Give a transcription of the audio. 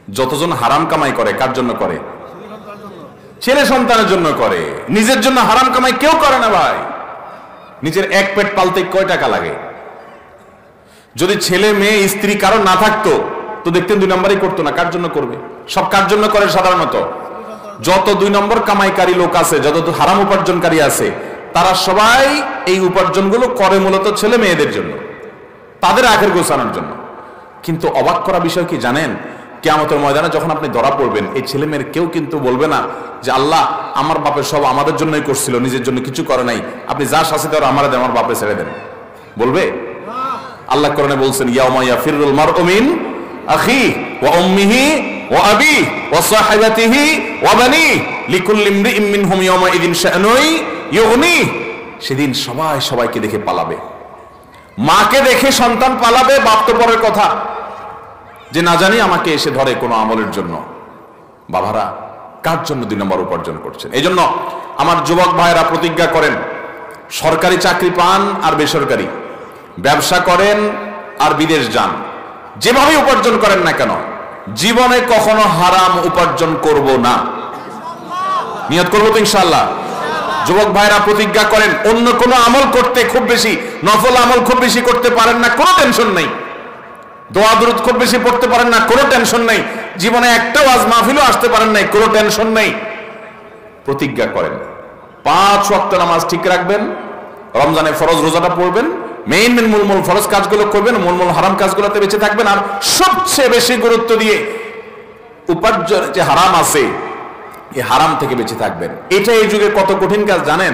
যতজন হারাম কামাই করে কার জন্য করে? ছেলে সন্তানের জন্য করে, নিজের জন্য হারাম কামাই কেউ করে না ভাই। নিজের এক পেট পালতে কয় টাকা লাগে? যদি ছেলে মেয়ে স্ত্রী কারো না থাকতো তো দেখতেন 2 নম্বরই করতো না। কার জন্য করবে? সব কার জন্য করে? সাধারণত যত 2 নম্বর কামাইকারী লোক আছে, যত হারাম উপার্জনকারী আছে, তারা সবাই এই উপার্জনগুলো করে মূলত ছেলে মেয়েদের জন্য, তাদের আখের গোছানোর জন্য। কিন্তু অবাক করা বিষয় কি জানেন? কিয়ামতের ময়দানে যখন আপনি ধরা পড়বেন, এই ছেলে মেয়ের কেউ কিন্তু বলবে না যে আল্লাহ আমার বাপের সব আমাদের জন্যই করছিল, নিজের জন্য কিছু করে নাই, আপনি যা শাস্তি দেওয়ার আমারে দেন, আমার বাপে ছেড়ে দেন। বলবে? আল্লাহ কোরআনে বলছেন ইয়াউমা ইয়াফিরুল মারউ মিন আখি ওয়া উম্মিহি ওয়া আবি ওয়া সাহিবাতিহি ওয়া বানি লিকুল্লি ইমরিইম মিনহুম ইয়াউমা ইযিন শা'নুন ইউগনি। সেদিন সবাই সবাইকে দেখে পালাবে। মাকে দেখে সন্তান পালাবে, বাপ তো পরের কথা, যে না জানি আমাকে এসে ধরে কোনো আমলের জন্য। বাবারা, কার জন্য 2 নম্বর উপার্জন করছেন? এই জন্য আমার যুবক ভাইয়েরা প্রতিজ্ঞা করেন, সরকারি চাকরি পান আর বেসরকারি, ব্যবসা করেন আর বিদেশ যান, যেভাবে উপার্জন করেন না কেন, জীবনে কখনো হারাম উপার্জন করব না। নিয়ত করবো তো ইনশাআল্লাহ। যুবক ভাইরা প্রতিজ্ঞা করেন, অন্য কোনো আমল করতে খুব বেশি, নফল আমল খুব বেশি করতে পারেন না, কোনো টেনশন নেই। দোয়া দুরূদ খুব বেশি পড়তে পারেন না, কোনো টেনশন নেই। জীবনে একটা ওয়াজ মাহফিলও আসতে পারেন নাই, কোনো টেনশন নেই। প্রতিজ্ঞা করেন 5 ওয়াক্ত নামাজ ঠিক রাখবেন, রমজানে ফরজ রোজাটা পড়বেন, মেইন মূল ফরজ কাজগুলো করবেন, মূল হারাম কাজগুলোতে বেঁচে থাকবেন, আর সবচেয়ে বেশি গুরুত্ব দিয়ে উপার্জন যে হারাম আছে এই হারাম থেকে বেঁচে থাকবেন। এটা এই যুগে কত কঠিন কাজ জানেন?